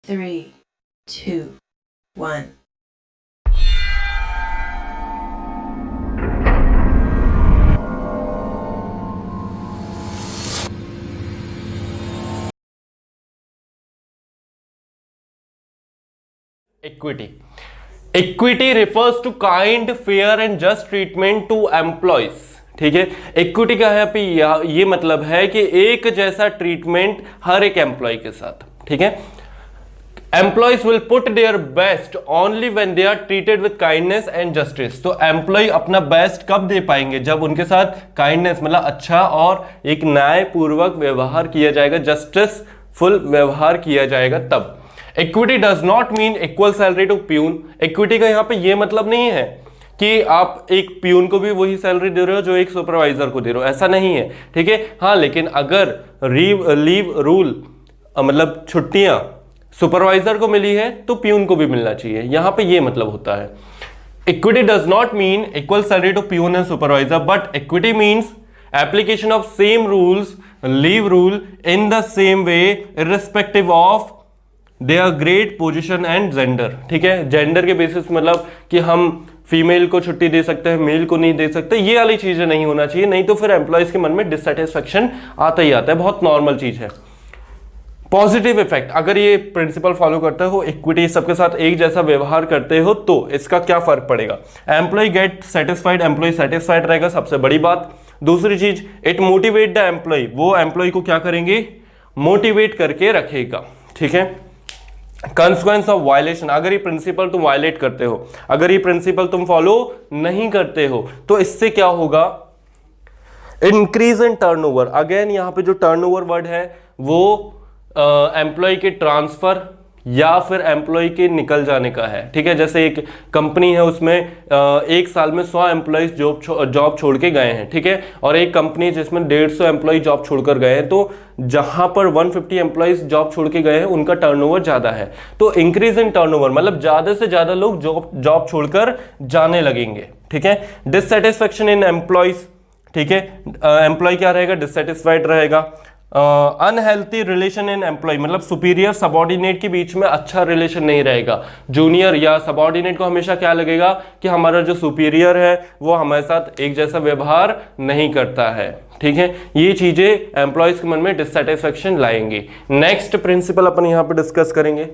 3, 2, 1. Equity refers to kind, fair and just treatment to employees. ठीक है, equity का है पे ये मतलब है कि एक जैसा ट्रीटमेंट हर एक एम्प्लॉय के साथ. ठीक है, employees will put their best only when they are treated with kindness and justice. तो एम्प्लॉय अपना बेस्ट कब दे पाएंगे? जब उनके साथ काइंडनेस मतलब अच्छा और एक न्यायपूर्वक व्यवहार किया जाएगा, जस्टिस फुल व्यवहार किया जाएगा तब. Equity does not mean equal salary to peon. Equity का यहां पे ये मतलब नहीं है कि आप एक प्यून को भी वही सैलरी दे रहे हो जो एक सुपरवाइजर को दे रहे हो, ऐसा नहीं है. ठीक है, हाँ, लेकिन अगर लीव रूल मतलब छुट्टियां सुपरवाइजर को मिली है तो प्यून को भी मिलना चाहिए, यहां पे ये मतलब होता है. Equity does not mean equal salary to peon and supervisor, but equity means application of same rules, leave rule in the same way irrespective of their grade, position and gender. ठीक है, जेंडर के basis मतलब कि हम female को छुट्टी दे सकते हैं, मेल को नहीं दे सकते, ये वाली चीजें नहीं होना चाहिए, नहीं तो फिर एम्प्लॉयज के मन में डिससेटिस्फेक्शन आता ही आता है, बहुत नॉर्मल चीज है. पॉजिटिव इफेक्ट, अगर ये प्रिंसिपल फॉलो करते हो, इक्विटी सबके साथ एक जैसा व्यवहार करते हो, तो इसका क्या फर्क पड़ेगा? Employee get satisfied, employee satisfied रहेगा, सबसे बड़ी बात. दूसरी चीज, इट मोटिवेट द एम्प्लॉय, वो एम्प्लॉय को क्या करेंगे? मोटिवेट करके रखेगा. ठीक है, कंसिक्वेंस ऑफ वायलेशन, अगर ये प्रिंसिपल तुम वायलेट करते हो, अगर ये प्रिंसिपल तुम फॉलो नहीं करते हो, तो इससे क्या होगा? Increase in turnover. अगेन यहां पे जो टर्नओवर वर्ड है वो एम्प्लॉय के ट्रांसफर या फिर एम्प्लॉय के निकल जाने का है. ठीक है, जैसे एक कंपनी है, उसमें एक साल में 100 एम्प्लॉयज जॉब छोड़ के गए हैं. ठीक है, और एक कंपनी जिसमें 150 एम्प्लॉय जॉब छोड़कर गए हैं, तो जहां पर 150 एम्प्लॉयज जॉब छोड़ के गए हैं उनका टर्नओवर ज्यादा है. तो इंक्रीज इन टर्नओवर मतलब ज्यादा से ज्यादा लोग जॉब छोड़कर जाने लगेंगे. ठीक है, डिससेटिस्फेक्शन इन एम्प्लॉयज. ठीक है, एम्प्लॉय क्या रहेगा? डिससेटिस्फाइड रहेगा. अनहेल्थी रिलेशन इन एम्प्लॉय मतलब सुपीरियर सबॉर्डिनेट के बीच में अच्छा रिलेशन नहीं रहेगा. जूनियर या सबॉर्डिनेट को हमेशा क्या लगेगा कि हमारा जो सुपीरियर है वो हमारे साथ एक जैसा व्यवहार नहीं करता है. ठीक है, ये चीजें एम्प्लॉयज के मन में डिससेटिस्फेक्शन लाएंगे. नेक्स्ट प्रिंसिपल अपन यहां पे डिस्कस करेंगे.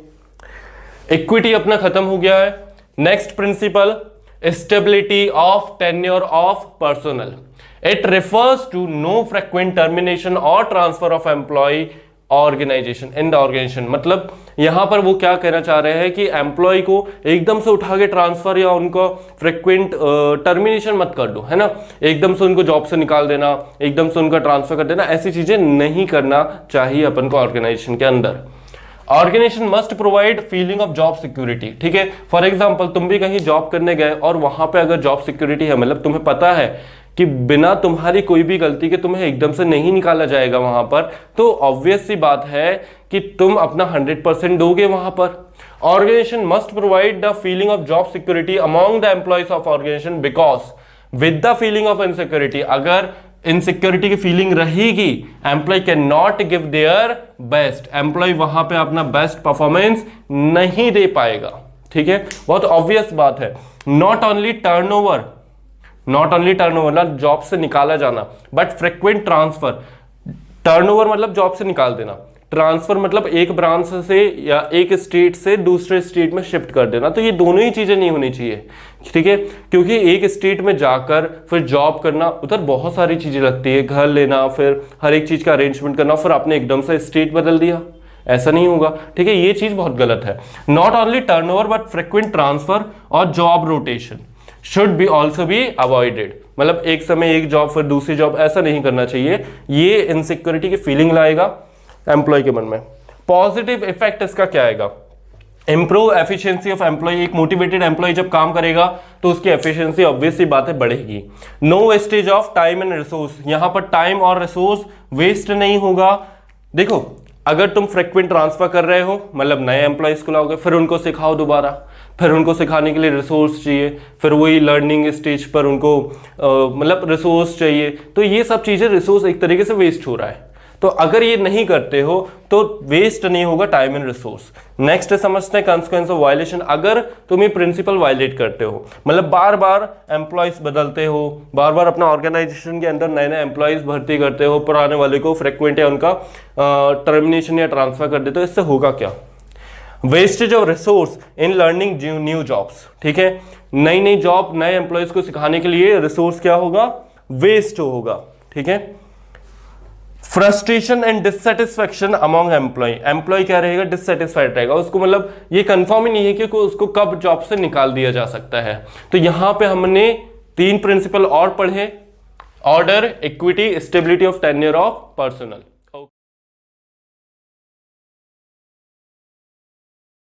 इक्विटी अपना खत्म हो गया है. Next principle, stability of tenure of personal. It refers to no frequent termination or transfer of employee organization in the organization. मतलब यहां पर वो क्या कहना चाह रहे हैं कि एम्प्लॉय को एकदम से उठा के ट्रांसफर या उनको फ्रिक्वेंट टर्मिनेशन मत कर दो, है ना, एकदम से उनको जॉब से निकाल देना, एकदम से उनका ट्रांसफर कर देना, ऐसी चीजें नहीं करना चाहिए अपन को ऑर्गेनाइजेशन के अंदर. Organisation must provide feeling of job security. ठीक है, फॉर एग्जाम्पल तुम भी कहीं जॉब करने गए और वहां पे अगर जॉब सिक्योरिटी है, मतलब तुम्हें पता है कि बिना तुम्हारी कोई भी गलती के तुम्हें एकदम से नहीं निकाला जाएगा वहां पर, तो ऑब्वियस सी बात है कि तुम अपना 100% दोगे वहां पर. Organisation must provide the feeling of job security among the employees of organisation, because with the feeling of insecurity, अगर इनसिक्योरिटी की फीलिंग रहेगी, employee can not give their best, employee वहां पे अपना बेस्ट परफॉर्मेंस नहीं दे पाएगा. ठीक है, बहुत ऑब्वियस बात है. नॉट ओनली टर्नओवर मतलब जॉब से निकाला जाना, बट फ्रिक्वेंट ट्रांसफर. टर्नओवर मतलब जॉब से निकाल देना, ट्रांसफर मतलब एक ब्रांच से या एक स्टेट से दूसरे स्टेट में शिफ्ट कर देना. तो ये दोनों ही चीजें नहीं होनी चाहिए. ठीक है, क्योंकि एक स्टेट में जाकर फिर जॉब करना, उधर बहुत सारी चीजें लगती है, घर लेना, फिर हर एक चीज का अरेंजमेंट करना, फिर आपने एकदम से स्टेट बदल दिया, ऐसा नहीं होगा. ठीक है, ये चीज बहुत गलत है. Not only turnover but frequent transfer और job rotation should be also be avoided. मतलब एक समय एक जॉब फिर दूसरी जॉब, ऐसा नहीं करना चाहिए. ये इनसिक्योरिटी की फीलिंग लाएगा एम्प्लॉय के मन में. पॉजिटिव इफेक्ट इसका क्या आएगा? Improve efficiency of employee. एक मोटिवेटेड एम्प्लॉय जब काम करेगा तो उसकी एफिशिएंसी ऑब्वियस सी बात है बढ़ेगी. No wastage of time and resource. यहां पर टाइम और रिसोर्स वेस्ट नहीं होगा. देखो, अगर तुम फ्रिक्वेंट ट्रांसफर कर रहे हो, मतलब नए एम्प्लॉयज को लाओगे, फिर उनको सिखाओ दोबारा, फिर उनको सिखाने के लिए रिसोर्स चाहिए, फिर वही लर्निंग स्टेज पर उनको मतलब रिसोर्स चाहिए, तो ये सब चीजें रिसोर्स एक तरीके से वेस्ट हो रहा है. तो अगर ये नहीं करते हो तो वेस्ट नहीं होगा टाइम एंड रिसोर्स। नेक्स्ट समझते हैं कॉन्सिक्वेंस ऑफ वायलेशन। अगर तुम ये प्रिंसिपल वायलेट करते हो, मतलब बार बार एम्प्लॉयज बदलते हो, बार बार अपना ऑर्गेनाइजेशन के अंदर नए नए एम्प्लॉयज भर्ती करते हो, पुराने वाले को फ्रिक्वेंट या उनका टर्मिनेशन या ट्रांसफर कर देते हो, इससे होगा क्या? Wastage of resource in learning new jobs. ठीक है, नई नई जॉब नए एम्प्लॉयज को सिखाने के लिए रिसोर्स क्या होगा? वेस्ट होगा। ठीक है, frustration and dissatisfaction among employee क्या रहेगा? डिससेटिस्फाइड रहेगा, उसको मतलब ये कंफर्म ही नहीं है कि उसको कब जॉब से निकाल दिया जा सकता है। तो यहां पे हमने 3 प्रिंसिपल और पढ़े: order, equity, stability of tenure of personal.